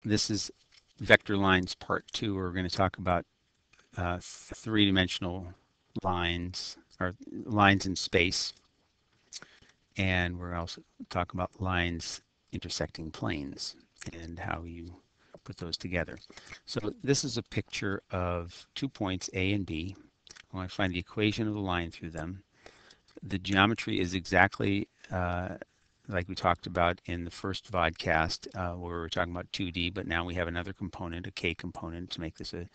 This is vector lines part 2. We're going to talk about three-dimensional lines, or lines in space, and we're also talking about lines intersecting planes and how you put those together. So this is a picture of 2 points A and B. I want to find the equation of the line through them. The geometry is exactly like we talked about in the first vodcast, where we were talking about 2D, but now we have another component, a K component, to make this a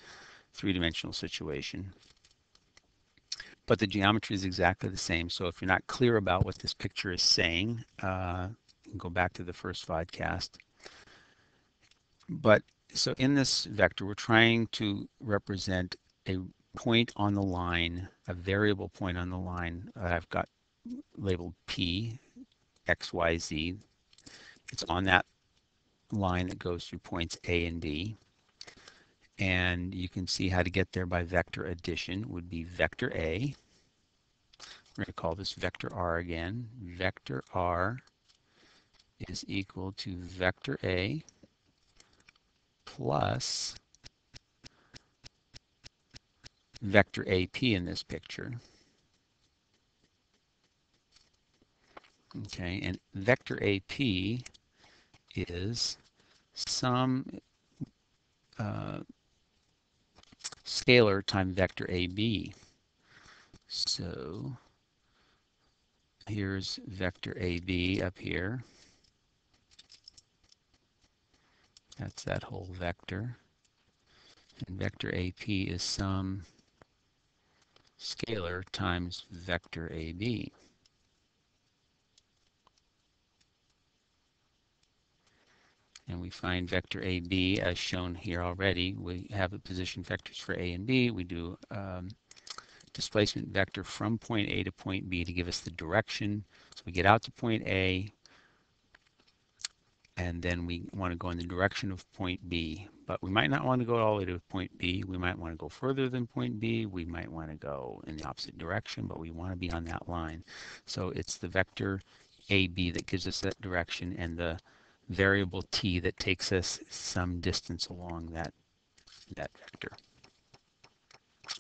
three-dimensional situation. But the geometry is exactly the same. So if you're not clear about what this picture is saying, you can go back to the first vodcast. But so in this vector, we're trying to represent a point on the line, a variable point on the line. I've got labeled P, X, Y, Z. It's on that line that goes through points A and B. And you can see how to get there by vector addition. Would be vector A. We're going to call this vector R again. Vector R is equal to vector A plus vector AP in this picture. Okay, and vector AP is some scalar times vector AB. So here's vector AB up here. That's that whole vector. And vector AP is some scalar times vector AB. And we find vector AB as shown here already. We have the position vectors for A and B. We do displacement vector from point A to point B to give us the direction. So we get out to point A, and then we want to go in the direction of point B. But we might not want to go all the way to point B. We might want to go further than point B. We might want to go in the opposite direction, but we want to be on that line. So it's the vector AB that gives us that direction, and the variable t that takes us some distance along that vector.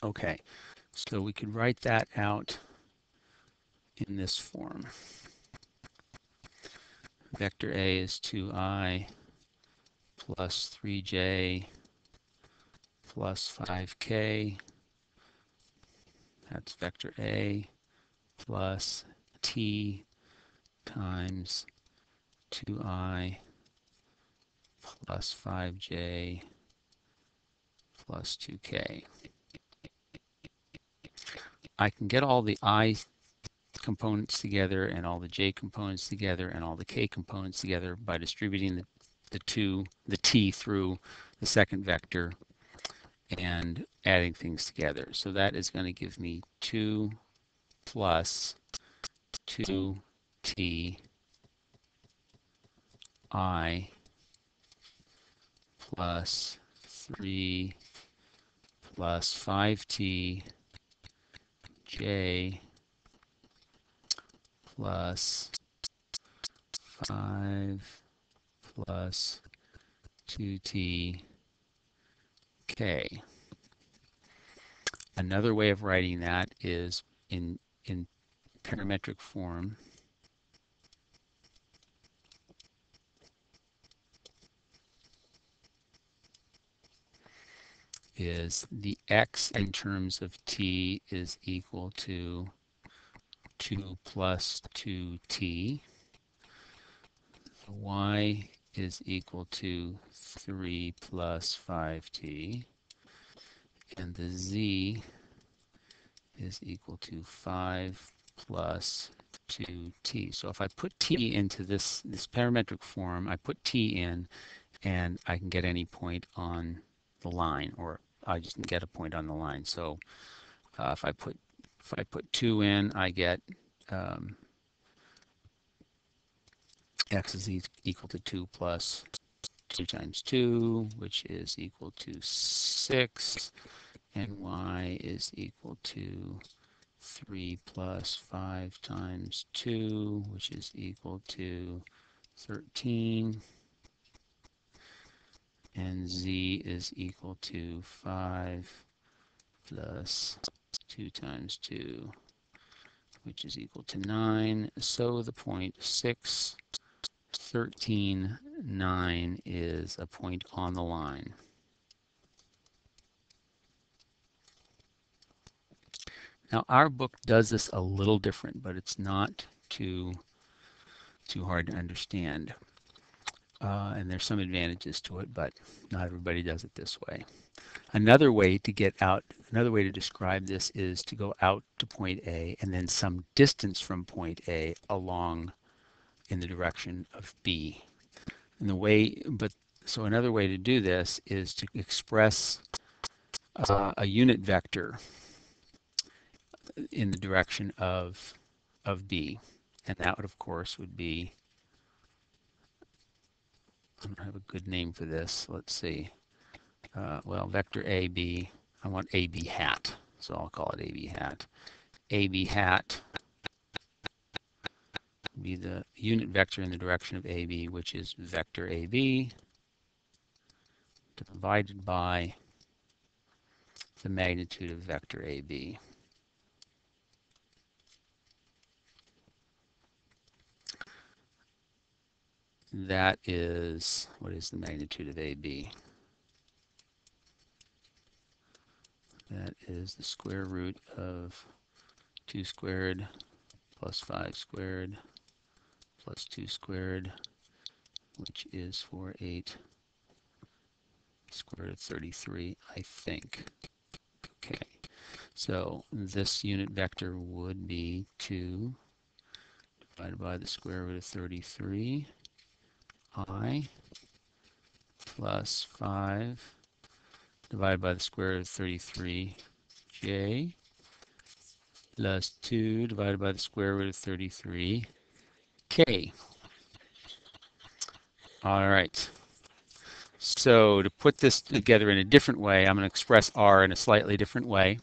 Okay, so we could write that out in this form. Vector A is 2i plus 3j plus 5k. That's vector A plus t times 2i plus 5j plus 2k. I can get all the I components together and all the j components together and all the k components together by distributing the t through the second vector and adding things together. So that is going to give me 2 plus 2t I plus 3 plus 5t j plus 5 plus 2t k. Another way of writing that is in parametric form. Is the x in terms of t is equal to 2 plus 2t. The y is equal to 3 plus 5t. And the z is equal to 5 plus 2t. So if I put t into this parametric form, I put t in, and I can get any point on the line, or I just get a point on the line. So if I put 2 in, I get x is equal to 2 plus 2 times 2, which is equal to 6, and y is equal to 3 plus 5 times 2, which is equal to 13. and z is equal to 5 plus 2 times 2, which is equal to 9. So the point 6, 13, 9 is a point on the line. Now our book does this a little different, but it's not too hard to understand. And there's some advantages to it, but not everybody does it this way. Another way to describe this is to go out to point A and then some distance from point A along in the direction of B. And so another way to do this is to express a unit vector in the direction of B. And that would, of course, would be, I don't have a good name for this. Let's see. Well, vector AB, I want AB hat. So I'll call it AB hat. AB hat would be the unit vector in the direction of AB, which is vector AB divided by the magnitude of vector AB. That is, what is the magnitude of AB? That is the square root of 2 squared plus 5 squared plus 2 squared, which is 48 square root of 33, I think. Okay, so this unit vector would be 2 divided by the square root of 33 I plus 5 divided by the square root of 33 j plus 2 divided by the square root of 33 k. All right. So to put this together in a different way, I'm going to express r in a slightly different way.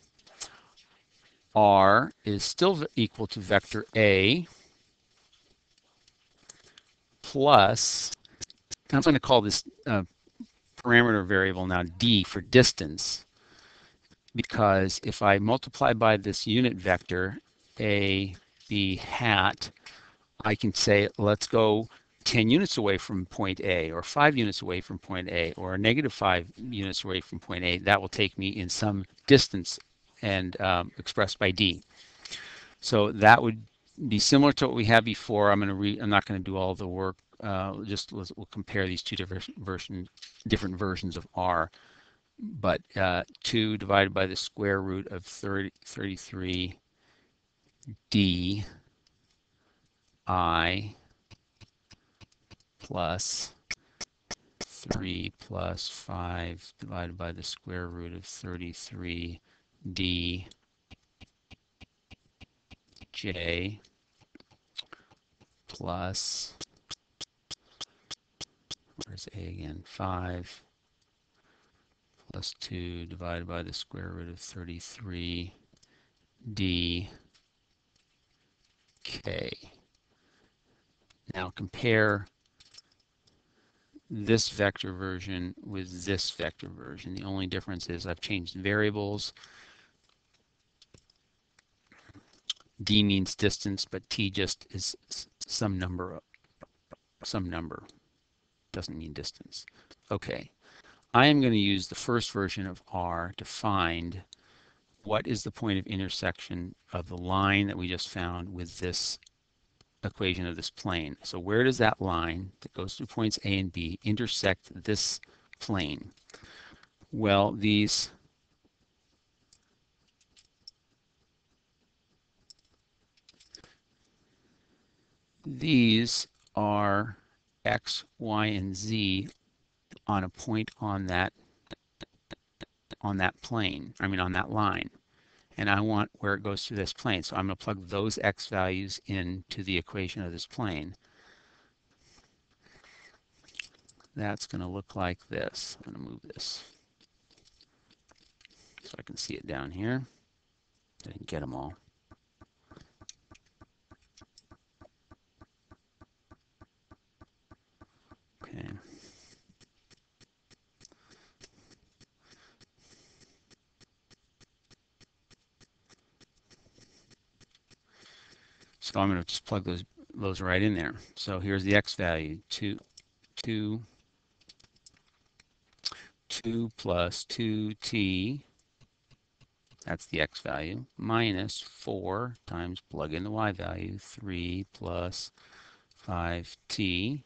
R is still equal to vector A plus, I'm going to call this parameter variable now d for distance, because if I multiply by this unit vector a b hat, I can say let's go 10 units away from point A, or 5 units away from point A, or negative 5 units away from point A. That will take me in some distance and expressed by d. So that would be similar to what we had before. I'm not going to do all the work. We'll compare these two different versions of r. But 2 divided by the square root of 33 d I plus 3 plus 5 divided by the square root of 33 d j plus, where's a again, 5 plus 2 divided by the square root of 33 d k. Now compare this vector version with this vector version. The only difference is I've changed variables. D means distance, but t just is some number. Doesn't mean distance. Okay, I am going to use the first version of r to find what is the point of intersection of the line that we just found with this equation of this plane. So where does that line that goes through points A and B intersect this plane? Well, these are x, y, and z on a point on that plane, on that line. And I want where it goes through this plane. So I'm going to plug those x values into the equation of this plane. That's going to look like this. I'm going to move this so I can see it down here. I didn't get them all. Okay. So I'm going to just plug those right in there. So here's the x value, 2 plus 2t, that's the x value, minus 4 times, plug in the y value, 3 plus 5t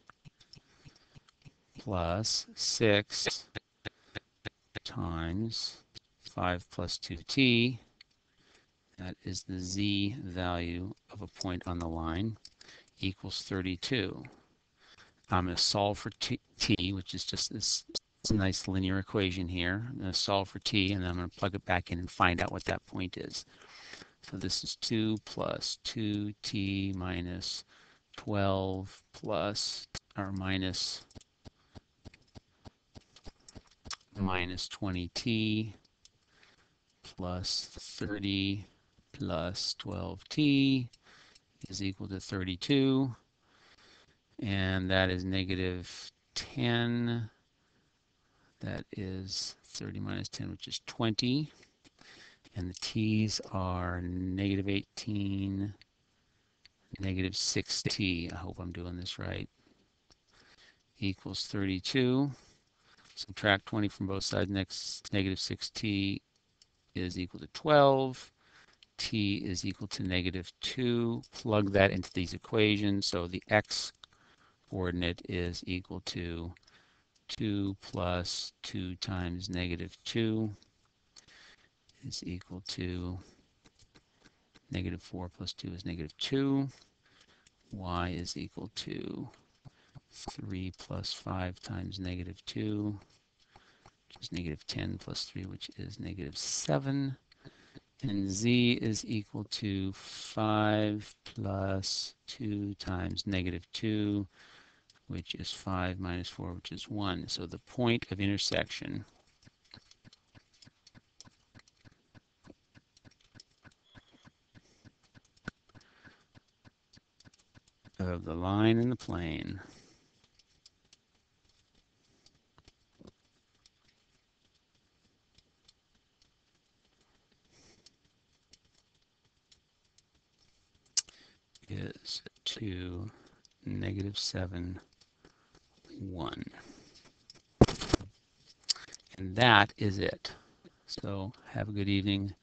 plus 6 times 5 plus 2t, that is the z value of a point on the line, equals 32. I'm going to solve for t, which is just this nice linear equation here. I'm going to solve for t, and then I'm going to plug it back in and find out what that point is. So this is 2 plus 2t minus 12 plus, or minus 20t plus 30 plus 12t is equal to 32. And that is negative 10. That is 30 minus 10, which is 20. And the t's are negative 18, negative 6t. I hope I'm doing this right. Equals 32. Subtract 20 from both sides. Next, negative 6t is equal to 12. T is equal to negative 2. Plug that into these equations. So the x coordinate is equal to 2 plus 2 times negative 2 is equal to negative 4 plus 2 is negative 2. Y is equal to 3 plus 5 times negative 2, which is negative 10 plus 3, which is negative 7. And z is equal to 5 plus 2 times negative 2, which is 5 minus 4, which is 1. So the point of intersection of the line and the plane is 2, negative 7, 1. And that is it. So have a good evening.